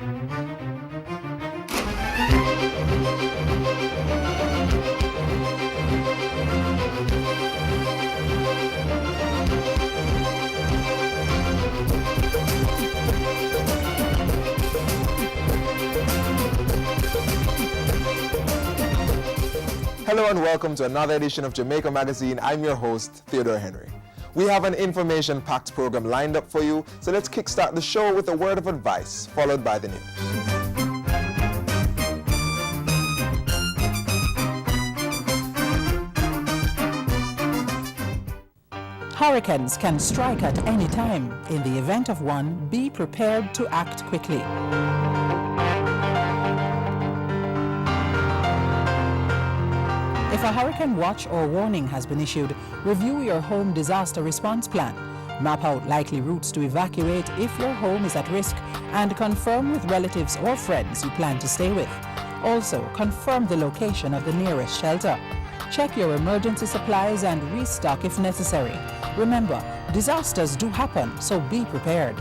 Hello and welcome to another edition of Jamaica Magazine. I'm your host, Theodore Henry. We have an information-packed program lined up for you, so let's kickstart the show with a word of advice, followed by the news. Hurricanes can strike at any time. In the event of one, be prepared to act quickly. If a hurricane watch or warning has been issued, review your home disaster response plan. Map out likely routes to evacuate if your home is at risk and confirm with relatives or friends you plan to stay with. Also, confirm the location of the nearest shelter. Check your emergency supplies and restock if necessary. Remember, disasters do happen, so be prepared.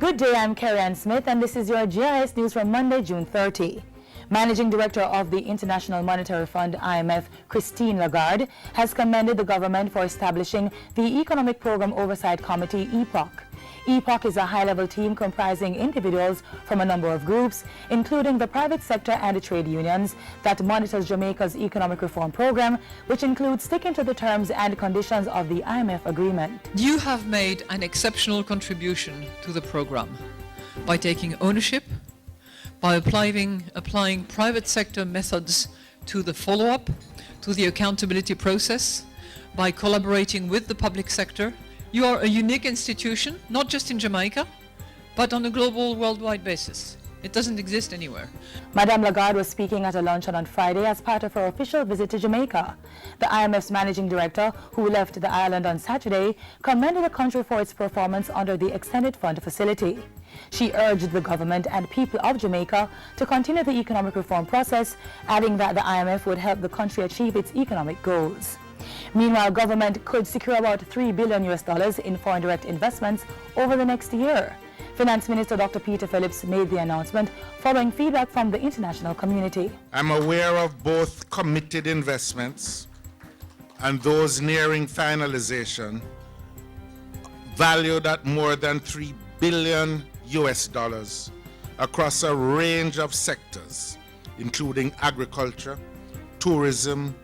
Good day, I'm Carrie Ann Smith, and this is your GIS News from Monday, June 30. Managing Director of the International Monetary Fund, IMF, Christine Lagarde, has commended the government for establishing the Economic Program Oversight Committee, EPOC. EPOC is a high-level team comprising individuals from a number of groups, including the private sector and the trade unions, that monitors Jamaica's economic reform program, which includes sticking to the terms and conditions of the IMF agreement. You have made an exceptional contribution to the program by taking ownership, by applying private sector methods to the follow-up, to the accountability process, by collaborating with the public sector. You are a unique institution, not just in Jamaica, but on a global, worldwide basis. It doesn't exist anywhere. Madame Lagarde was speaking at a luncheon on Friday as part of her official visit to Jamaica. The IMF's managing director, who left the island on Saturday, commended the country for its performance under the Extended Fund facility. She urged the government and people of Jamaica to continue the economic reform process, adding that the IMF would help the country achieve its economic goals. Meanwhile, government could secure about $3 billion in foreign direct investments over the next year. Finance Minister Dr. Peter Phillips made the announcement following feedback from the international community. I'm aware of both committed investments and those nearing finalization, valued at more than $3 billion across a range of sectors, including agriculture, tourism,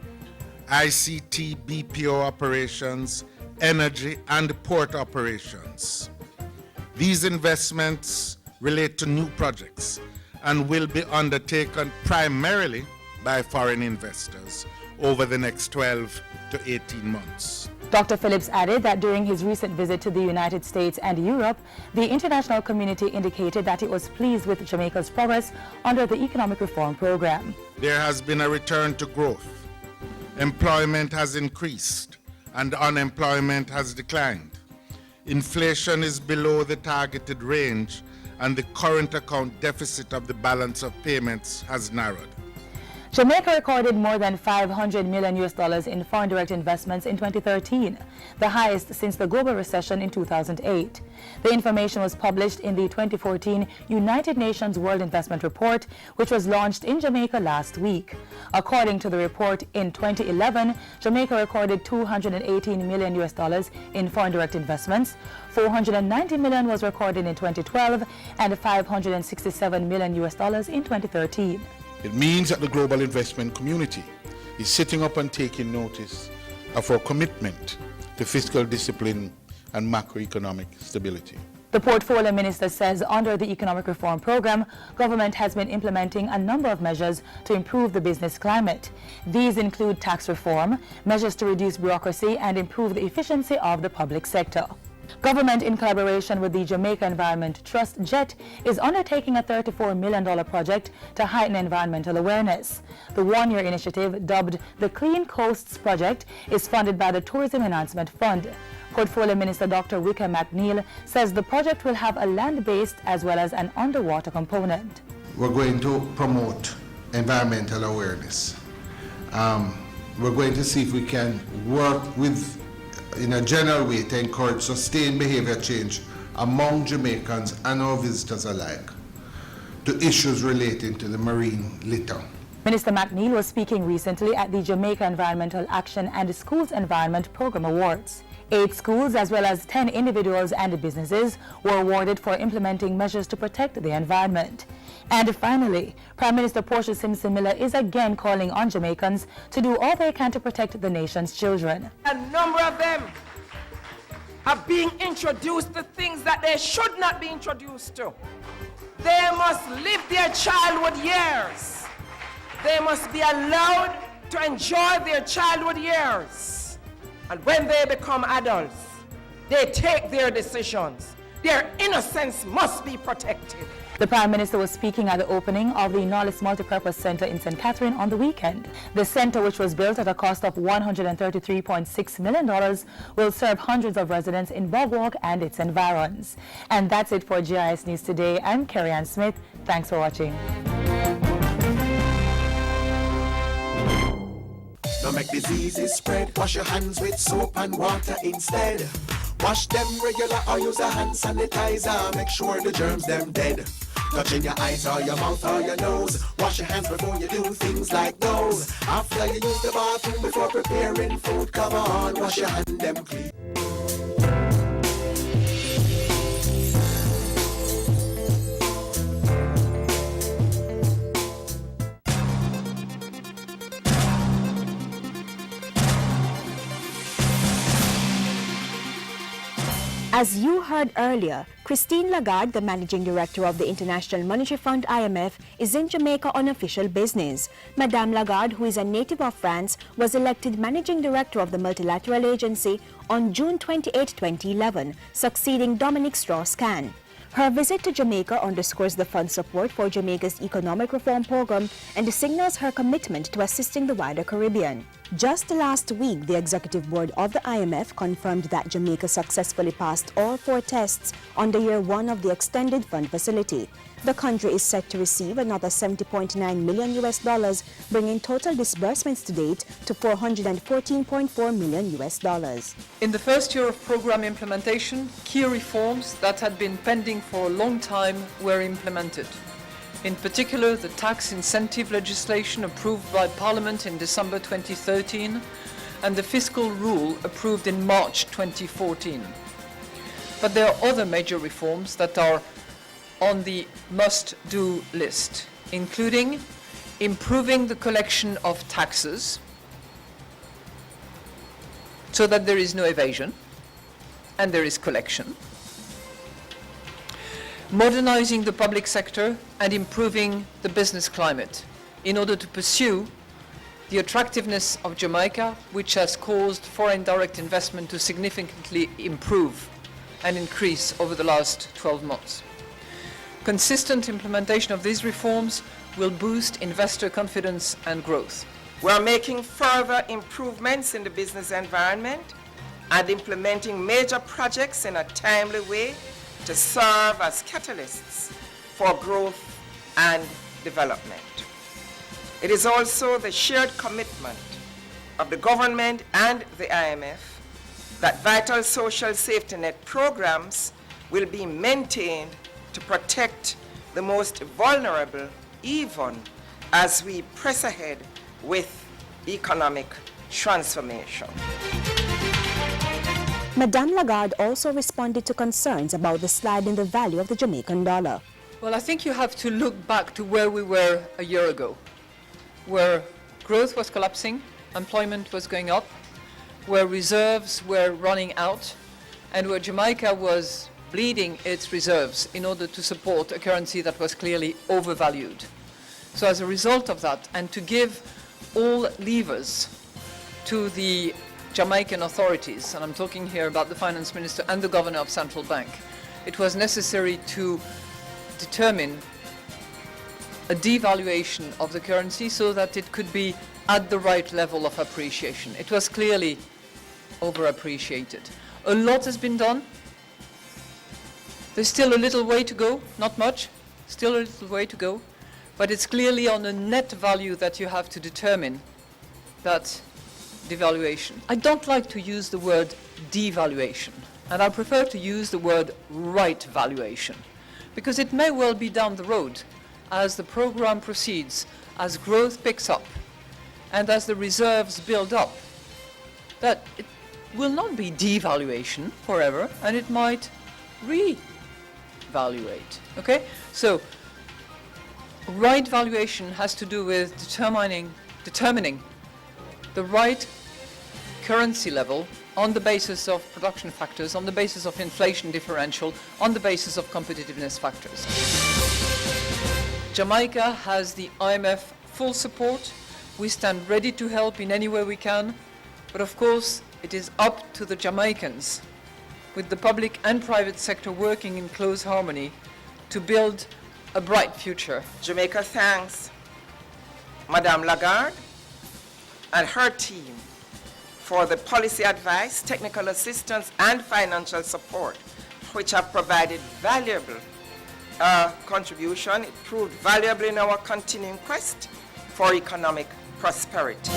ICT, BPO operations, energy, and port operations. These investments relate to new projects and will be undertaken primarily by foreign investors over the next 12 to 18 months. Dr. Phillips added that during his recent visit to the United States and Europe, the international community indicated that it was pleased with Jamaica's progress under the economic reform program. There has been a return to growth. Employment has increased and unemployment has declined. Inflation is below the targeted range and the current account deficit of the balance of payments has narrowed. Jamaica recorded more than $500 million in foreign direct investments in 2013, the highest since the global recession in 2008. The information was published in the 2014 United Nations World Investment Report, which was launched in Jamaica last week. According to the report, in 2011, Jamaica recorded $218 million in foreign direct investments. $490 million was recorded in 2012 and $567 million in 2013. It means that the global investment community is sitting up and taking notice of our commitment to fiscal discipline and macroeconomic stability. The portfolio minister says under the economic reform program, government has been implementing a number of measures to improve the business climate. These include tax reform, measures to reduce bureaucracy and improve the efficiency of the public sector. Government, in collaboration with the Jamaica Environment Trust, JET, is undertaking a $34 million project to heighten environmental awareness. The one-year initiative, dubbed the Clean Coasts Project, is funded by the Tourism Enhancement Fund. Portfolio Minister Dr. Wickham McNeil says the project will have a land-based as well as an underwater component. We're going to promote environmental awareness. We're going to see if we can work with, in a general way, to encourage sustained behavior change among Jamaicans and our visitors alike to issues relating to the marine litter. Minister McNeil was speaking recently at the Jamaica Environmental Action and Schools Environment Program Awards. 8 schools as well as 10 individuals and businesses were awarded for implementing measures to protect the environment. And finally, Prime Minister Portia Simpson Miller is again calling on Jamaicans to do all they can to protect the nation's children. A number of them are being introduced to things that they should not be introduced to. They must live their childhood years. They must be allowed to enjoy their childhood years. And when they become adults, they take their decisions. Their innocence must be protected. The Prime Minister was speaking at the opening of the Knowledge Multipurpose Center in St. Catherine on the weekend. The center, which was built at a cost of $133.6 million, will serve hundreds of residents in Bogwalk and its environs. And that's it for GIS News Today. I'm Carrie Ann Smith. Thanks for watching. Don't make diseases spread. Wash your hands with soap and water instead. Wash them regular or use a hand sanitizer. Make sure the germs them dead. Touching your eyes or your mouth or your nose. Wash your hands before you do things like those. After you use the bathroom before preparing food, come on, wash your hand them clean. As you heard earlier, Christine Lagarde, the Managing Director of the International Monetary Fund IMF, is in Jamaica on official business. Madame Lagarde, who is a native of France, was elected Managing Director of the multilateral agency on June 28, 2011, succeeding Dominic Strauss-Kahn. Her visit to Jamaica underscores the fund's support for Jamaica's economic reform program and signals her commitment to assisting the wider Caribbean. Just last week, the executive board of the IMF confirmed that Jamaica successfully passed all 4 tests under year 1 of the extended fund facility. The country is set to receive another $70.9 million, bringing total disbursements to date to $414.4 million. In the first year of program implementation, key reforms that had been pending for a long time were implemented. In particular, the tax incentive legislation approved by Parliament in December 2013 and the fiscal rule approved in March 2014. But there are other major reforms that are on the must-do list, including improving the collection of taxes so that there is no evasion and there is collection, modernizing the public sector and improving the business climate in order to pursue the attractiveness of Jamaica, which has caused foreign direct investment to significantly improve and increase over the last 12 months. Consistent implementation of these reforms will boost investor confidence and growth. We are making further improvements in the business environment and implementing major projects in a timely way to serve as catalysts for growth and development. It is also the shared commitment of the government and the IMF that vital social safety net programs will be maintained to protect the most vulnerable, even as we press ahead with economic transformation. Madame Lagarde also responded to concerns about the slide in the value of the Jamaican dollar. Well, I think you have to look back to where we were a year ago, where growth was collapsing, employment was going up, where reserves were running out, and where Jamaica was bleeding its reserves in order to support a currency that was clearly overvalued. So as a result of that, and to give all levers to the Jamaican authorities, and I'm talking here about the finance minister and the governor of Central Bank, it was necessary to determine a devaluation of the currency so that it could be at the right level of appreciation. It was clearly overappreciated. A lot has been done. There's still a little way to go, not much, still a little way to go, but it's clearly on a net value that you have to determine that devaluation. I don't like to use the word devaluation, and I prefer to use the word right valuation, because it may well be down the road, as the program proceeds, as growth picks up, and as the reserves build up, that it will not be devaluation forever, and it might revaluate. Okay? So, right valuation has to do with determining the right currency level on the basis of production factors, on the basis of inflation differential, on the basis of competitiveness factors. Jamaica has the IMF full support. We stand ready to help in any way we can, but of course it is up to the Jamaicans, with the public and private sector working in close harmony, to build a bright future. Jamaica thanks Madame Lagarde and her team for the policy advice, technical assistance, and financial support, which have provided valuable contribution. It proved valuable in our continuing quest for economic prosperity.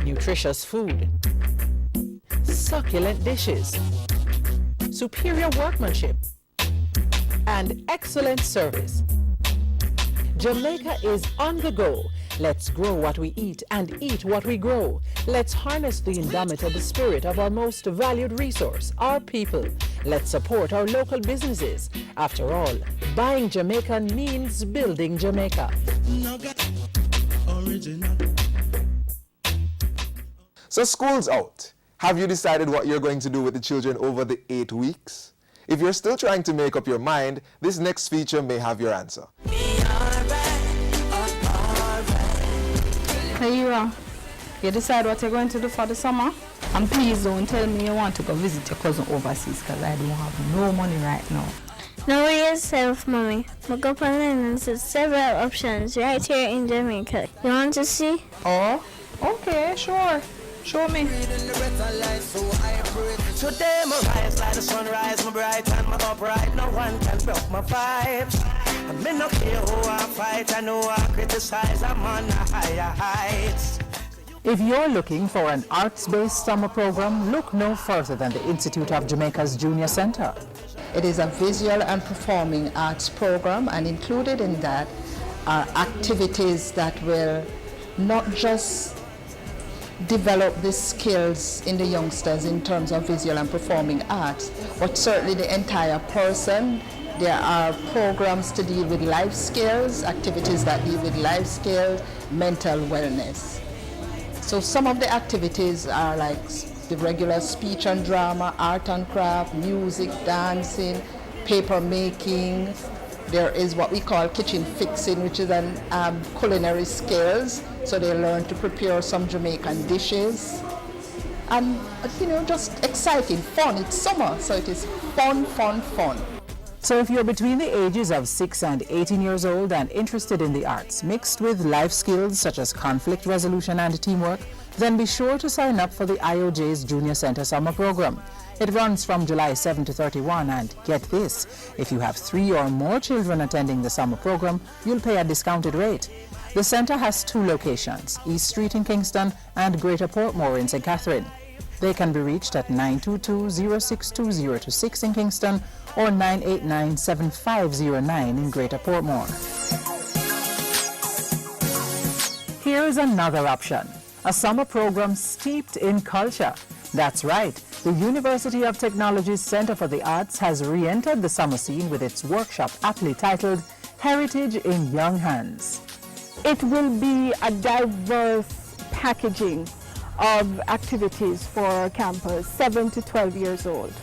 Nutritious food, succulent dishes, superior workmanship, and excellent service. Jamaica is on the go. Let's grow what we eat and eat what we grow. Let's harness the indomitable spirit of our most valued resource, our people. Let's support our local businesses. After all, buying Jamaican means building Jamaica. So school's out. Have you decided what you're going to do with the children over the 8 weeks? If you're still trying to make up your mind, this next feature may have your answer. Hey, you decide what you're going to do for the summer? And please don't tell me you want to go visit your cousin overseas, because I don't have no money right now. Know yourself, Mommy. Look up online and see several options right here in Jamaica. You want to see? Oh, okay, sure. Show me. Today my rise like the sunrise, my bright and my upright. No one can block my vibes. I may not care who I fight, I know I criticize, I'm on the higher heights. If you're looking for an arts-based summer program, look no further than the Institute of Jamaica's Junior Center. It is a visual and performing arts program, and included in that are activities that will not just develop the skills in the youngsters in terms of visual and performing arts, but certainly the entire person. There are programs to deal with life skills, activities that deal with life skills, mental wellness. So some of the activities are like the regular speech and drama, art and craft, music, dancing, paper making. There is what we call kitchen fixing, which is an culinary skills. So they learn to prepare some Jamaican dishes. And, just exciting, fun. It's summer, so it is fun, fun, fun. So if you're between the ages of 6 and 18 years old and interested in the arts, mixed with life skills such as conflict resolution and teamwork, then be sure to sign up for the IOJ's Junior Center Summer Program. It runs from July 7 to 31, and get this, if you have 3 or more children attending the summer program, you'll pay a discounted rate. The center has 2 locations, East Street in Kingston and Greater Portmore in St. Catherine. They can be reached at 922-062026 in Kingston or 989-7509 in Greater Portmore. Here is another option, a summer program steeped in culture. That's right, the University of Technology's Center for the Arts has re-entered the summer scene with its workshop aptly titled Heritage in Young Hands. It will be a diverse packaging of activities for our campus, 7 to 12 years old.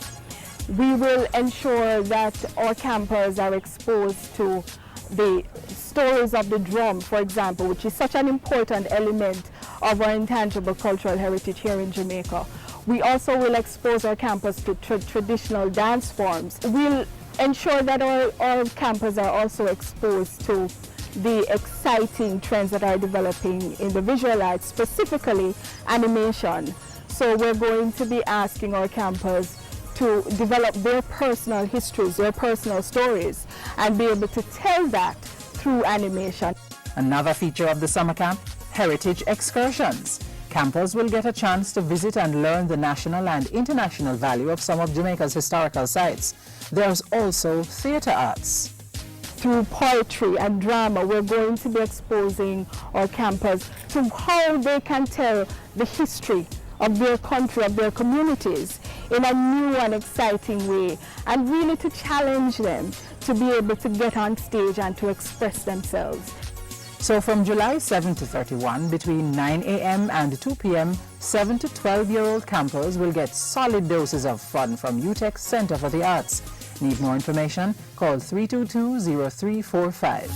We will ensure that our campers are exposed to the stories of the drum, for example, which is such an important element of our intangible cultural heritage here in Jamaica. We also will expose our campers to traditional dance forms. We'll ensure that our campers are also exposed to the exciting trends that are developing in the visual arts, specifically animation. So we're going to be asking our campers to develop their personal histories, their personal stories, and be able to tell that through animation. Another feature of the summer camp, heritage excursions. Campers will get a chance to visit and learn the national and international value of some of Jamaica's historical sites. There's also theatre arts. Through poetry and drama, we're going to be exposing our campers to how they can tell the history of their country, of their communities, in a new and exciting way, and really to challenge them to be able to get on stage and to express themselves. So from July 7 to 31, between 9 a.m. and 2 p.m., 7 to 12-year-old campers will get solid doses of fun from UTEC Center for the Arts. Need more information? Call 322-0345.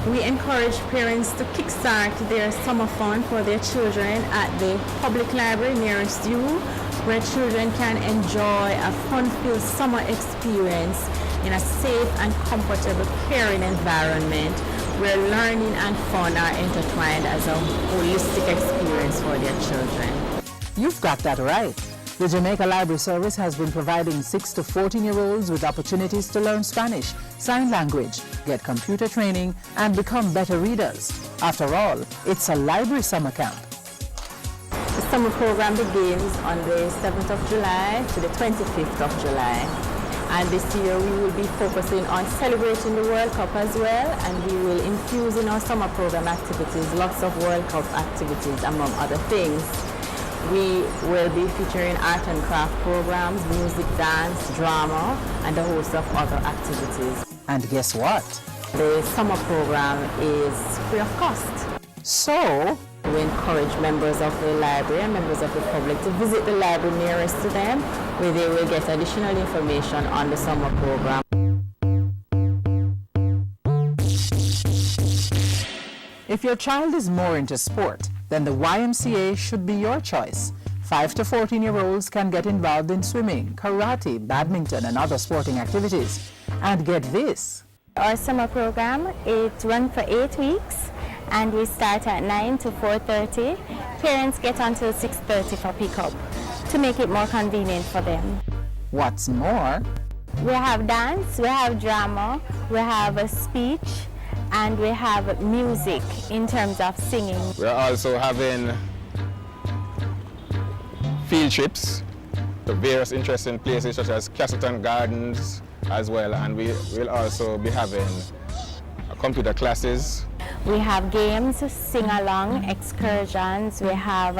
We encourage parents to kickstart their summer fun for their children at the public library nearest you, where children can enjoy a fun-filled summer experience in a safe and comfortable, caring environment where learning and fun are intertwined as a holistic experience for their children. You've got that right. The Jamaica Library Service has been providing 6 to 14-year-olds with opportunities to learn Spanish, sign language, get computer training, and become better readers. After all, it's a library summer camp. The summer program begins on the 7th of July to the 25th of July. And this year we will be focusing on celebrating the World Cup as well, and we will infuse in our summer program activities lots of World Cup activities, among other things. We will be featuring art and craft programs, music, dance, drama, and a host of other activities. And guess what? The summer program is free of cost. So, we encourage members of the library and members of the public to visit the library nearest to them, where they will get additional information on the summer program. If your child is more into sport, then the YMCA should be your choice. 5 to 14-year-olds can get involved in swimming, karate, badminton, and other sporting activities. And get this. Our summer program, it runs for 8 weeks, and we start at 9 to 4:30. Parents get until 6:30 for pickup to make it more convenient for them. What's more, we have dance, we have drama, we have a speech, and we have music in terms of singing. We're also having field trips to various interesting places such as Castleton Gardens as well, and we will also be having computer classes. We have games, sing-along, excursions. We have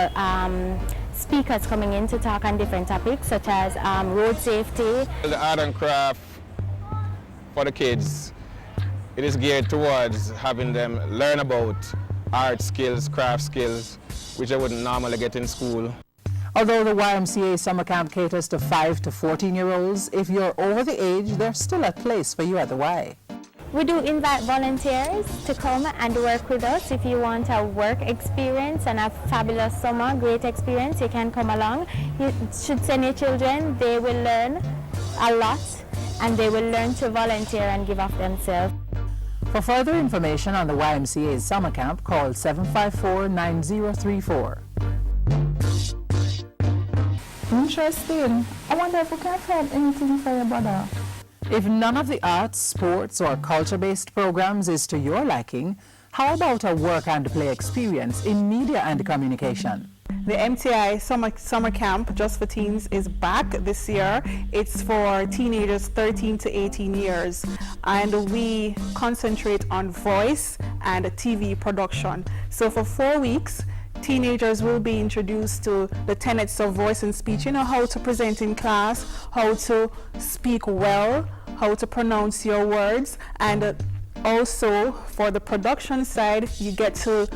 speakers coming in to talk on different topics such as road safety. The art and craft for the kids, it is geared towards having them learn about art skills, craft skills, which they wouldn't normally get in school. although the YMCA summer camp caters to 5 to 14-year-olds, if you're over the age, there's still a place for you at the Y. We do invite volunteers to come and work with us. If you want a work experience and a fabulous summer, great experience, you can come along. You should send your children. They will learn a lot and they will learn to volunteer and give of themselves. For further information on the YMCA's summer camp, call 754-9034. Interesting. I wonder if we can find anything for your brother. If none of the arts, sports, or culture-based programs is to your liking, how about a work and play experience in media and communication? The MTI summer camp just for teens is back this year. It's for teenagers 13 to 18 years, and we concentrate on voice and TV production. So for 4 weeks, teenagers will be introduced to the tenets of voice and speech. You know, how to present in class, how to speak well, how to pronounce your words, and also for the production side, you get to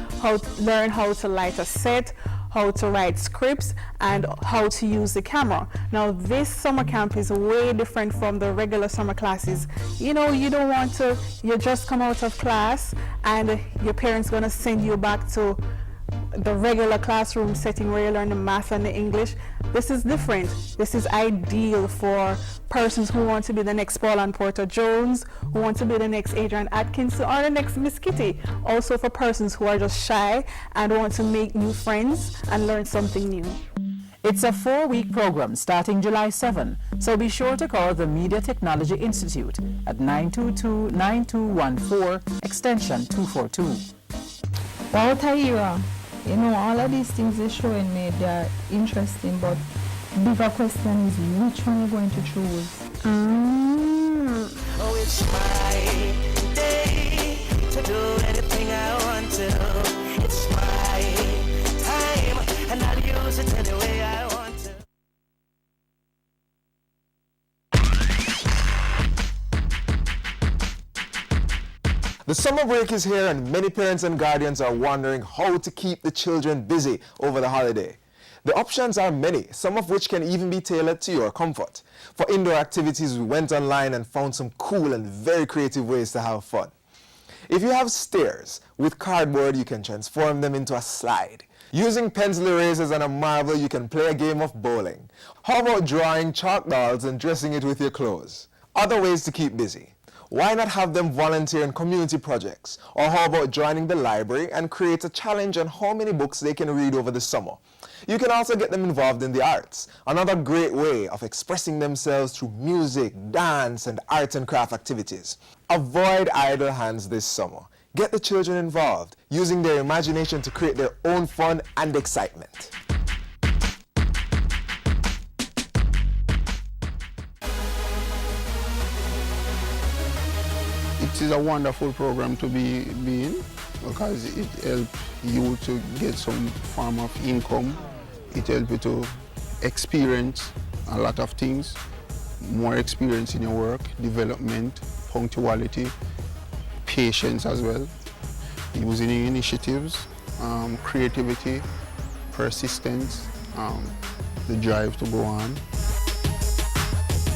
learn how to light a set, how to write scripts, and how to use the camera. Now this summer camp is way different from the regular summer classes. You know, you don't want to, you just come out of class and your parents gonna send you back to the regular classroom setting where you learn the math and the English. This is different. This is ideal for persons who want to be the next Paul and Porter Jones, who want to be the next Adrian Atkinson, or the next Miss Kitty. Also for persons who are just shy and want to make new friends and learn something new. It's a 4-week program starting July 7, so be sure to call the Media Technology Institute at 922-9214, extension 242. Wow, Tahira, you know, all of these things they're showing me, they're interesting, but bigger question is which one you're going to choose. Oh, it's my day to do anything I want to. It's my time, and I'll use it any way I want to. The summer break is here and many parents and guardians are wondering how to keep the children busy over the holiday. The options are many, some of which can even be tailored to your comfort. For indoor activities, we went online and found some cool and very creative ways to have fun. If you have stairs, with cardboard you can transform them into a slide. Using pencil erasers and a marble, you can play a game of bowling. How about drawing chalk dolls and dressing it with your clothes? Other ways to keep busy. Why not have them volunteer in community projects? Or how about joining the library and create a challenge on how many books they can read over the summer? You can also get them involved in the arts, another great way of expressing themselves through music, dance, and arts and craft activities. Avoid idle hands this summer. Get the children involved, using their imagination to create their own fun and excitement. It is a wonderful program to be in because it helps you to get some form of income. It helps you to experience a lot of things, more experience in your work, development, punctuality, patience as well, using initiatives, creativity, persistence, the drive to go on.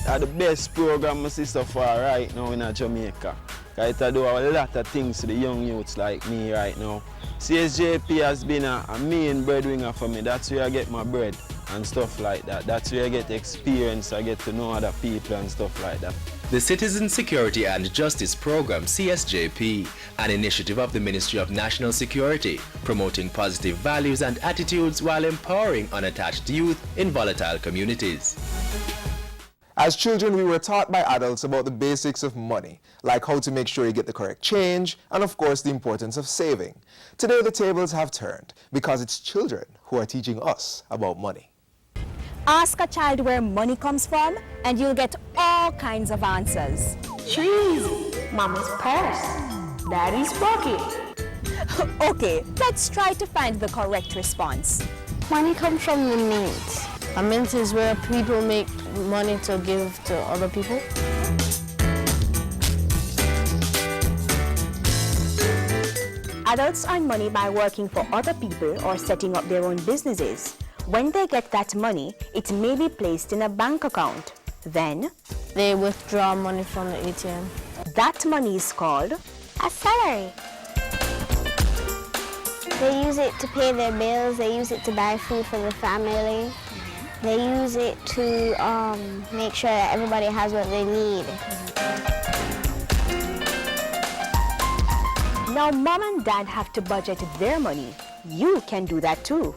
That's the best program my sister for right now in Jamaica. I do a lot of things to the young youths like me right now. CSJP has been a main breadwinner for me. That's where I get my bread and stuff like that. That's where I get experience, I get to know other people and stuff like that. The Citizen Security and Justice Program, CSJP, an initiative of the Ministry of National Security, promoting positive values and attitudes while empowering unattached youth in volatile communities. As children, we were taught by adults about the basics of money, like how to make sure you get the correct change, and of course the importance of saving. Today the tables have turned, because it's children who are teaching us about money. Ask a child where money comes from, and you'll get all kinds of answers. Trees, Mama's purse, Daddy's pocket. Okay, let's try to find the correct response. Money comes from the mint. A mint is where people make money to give to other people. Adults earn money by working for other people or setting up their own businesses. When they get that money, it may be placed in a bank account. Then, they withdraw money from the ATM. That money is called a salary. They use it to pay their bills, they use it to buy food for the family. They use it to make sure that everybody has what they need. Now mom and dad have to budget their money. You can do that too.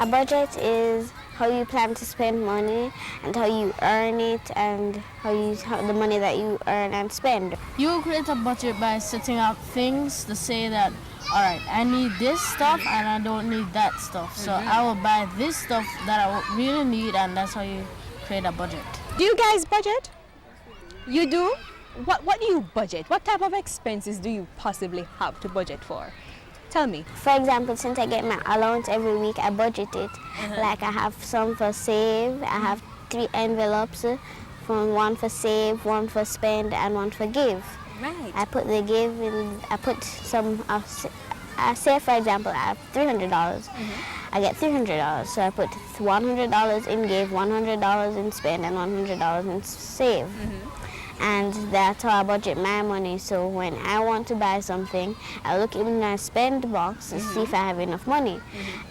A budget is how you plan to spend money and how you earn it and how the money that you earn and spend. You create a budget by setting up things to say that, all right, I need this stuff and I don't need that stuff. So I will buy this stuff that I really need, and that's how you create a budget. Do you guys budget? You do? What do you budget? What type of expenses do you possibly have to budget for? Tell me. For example, since I get my allowance every week, I budget it. Like I have some for save. I have 3 envelopes, one for save, one for spend, and one for give. Right. I put the give in, I put some say for example, I have $300. I get $300, so I put $100 in give, $100 in spend, and $100 in save. And that's how I budget my money. So when I want to buy something, I look in my spend box to see if I have enough money.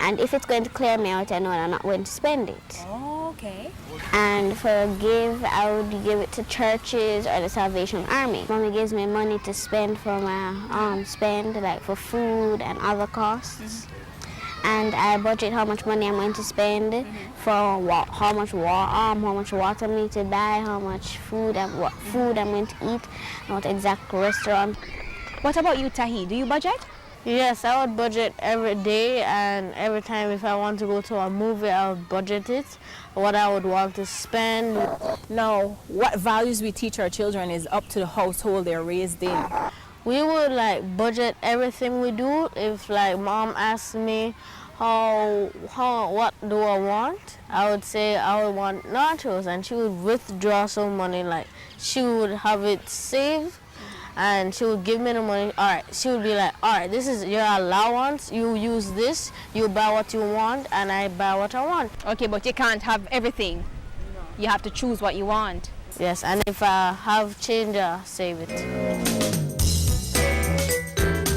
And if it's going to clear me out, I know I'm not going to spend it. Okay. And for give, I would give it to churches or the Salvation Army. Mommy gives me money to spend for my spend, like for food and other costs. And I budget how much money I'm going to spend for how much water I need to buy, how much food, what food I'm going to eat, and what exact restaurant. What about you, Tahi? Do you budget? Yes, I would budget every day, and every time if I want to go to a movie, I would budget it, what I would want to spend. Now, what values we teach our children is up to the household they're raised in. We would like budget everything we do. If like mom asks me what do I want, I would say I would want nachos, and she would withdraw some money, like she would have it saved and she would give me the money. All right, she would be like, all right, this is your allowance, you use this, you buy what you want and I buy what I want. Okay, but you can't have everything. You have to choose what you want. Yes, and if I have change, I save it.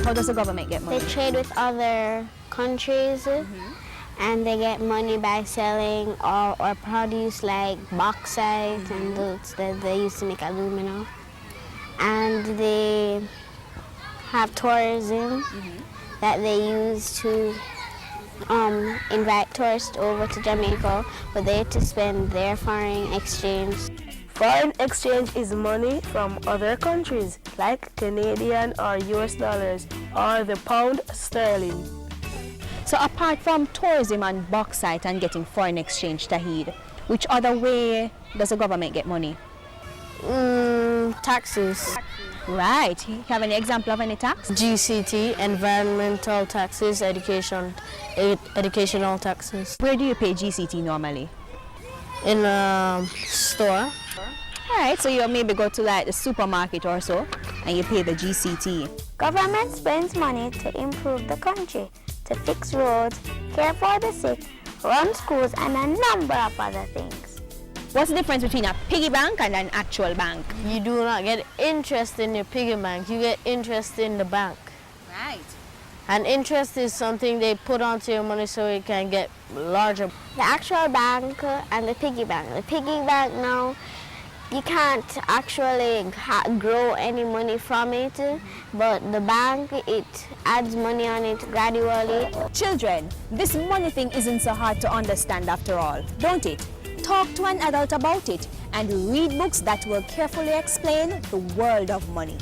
How does the government get money? They trade with other countries, and they get money by selling or produce like bauxite and those that they used to make aluminum. And they have tourism that they use to invite tourists over to Jamaica for they to spend their foreign exchange. Foreign exchange is money from other countries like Canadian or US dollars or the pound sterling. So apart from tourism and bauxite and getting foreign exchange, Tahid, which other way does the government get money? Taxes. Right. You have any example of any tax? GCT, environmental taxes, educational taxes. Where do you pay GCT normally? In a store. All right, so you maybe go to like the supermarket or so and you pay the GCT. Government spends money to improve the country, to fix roads, care for the sick, run schools, and a number of other things. What's the difference between a piggy bank and an actual bank? You do not get interest in your piggy bank, you get interest in the bank. Right. And interest is something they put onto your money so it can get larger. The actual bank and the piggy bank. The piggy bank now, you can't actually grow any money from it, but the bank, it adds money on it gradually. Children, this money thing isn't so hard to understand after all, don't it? Talk to an adult about it and read books that will carefully explain the world of money.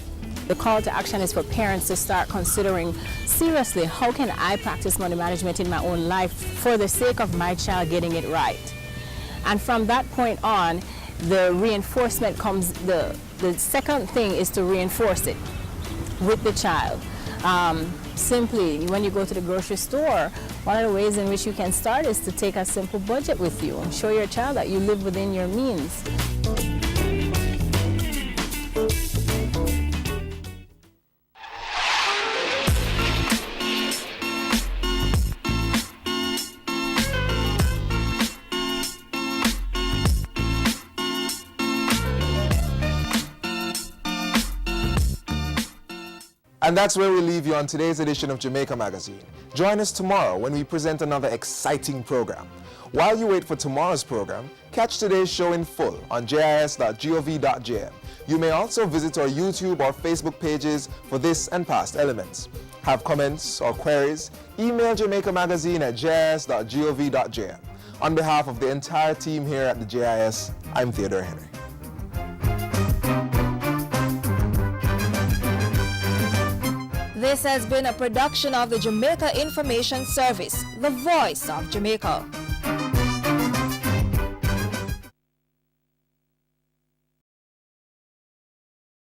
The call to action is for parents to start considering seriously, how can I practice money management in my own life for the sake of my child getting it right? And from that point on, the reinforcement comes, the second thing is to reinforce it with the child. Simply, when you go to the grocery store, one of the ways in which you can start is to take a simple budget with you and show your child that you live within your means. And that's where we leave you on today's edition of Jamaica Magazine. Join us tomorrow when we present another exciting program. While you wait for tomorrow's program, catch today's show in full on jis.gov.jm. You may also visit our YouTube or Facebook pages for this and past elements. Have comments or queries? Email Jamaica Magazine at jis.gov.jm. On behalf of the entire team here at the JIS, I'm Theodore Henry. This has been a production of the Jamaica Information Service, the voice of Jamaica.